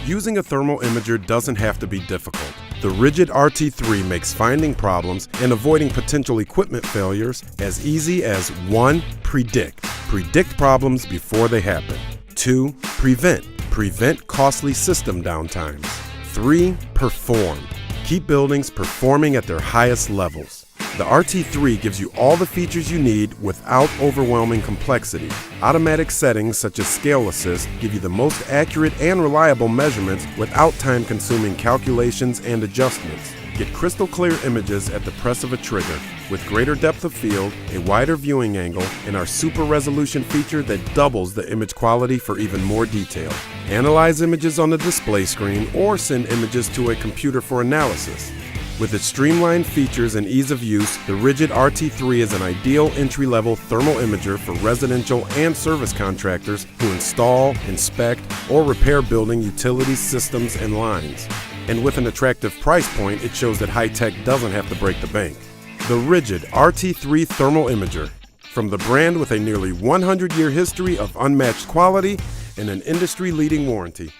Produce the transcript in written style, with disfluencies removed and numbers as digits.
Using a thermal imager doesn't have to be difficult. The RIDGID RT-3 makes finding problems and avoiding potential equipment failures as easy as 1. Predict. Predict problems before they happen. 2. Prevent. Prevent costly system downtimes. 3. Perform. Keep buildings performing at their highest levels. The RT-3 gives you all the features you need without overwhelming complexity. Automatic settings such as scale assist give you the most accurate and reliable measurements without time-consuming calculations and adjustments. Get crystal clear images at the press of a trigger with greater depth of field, a wider viewing angle, and our super resolution feature that doubles the image quality for even more detail. Analyze images on the display screen or send images to a computer for analysis. With its streamlined features and ease of use, the RIDGID RT-3 is an ideal entry-level thermal imager for residential and service contractors who install, inspect, or repair building utilities, systems, and lines. And with an attractive price point, it shows that high-tech doesn't have to break the bank. The RIDGID RT-3 Thermal Imager, from the brand with a nearly 100-year history of unmatched quality and an industry-leading warranty.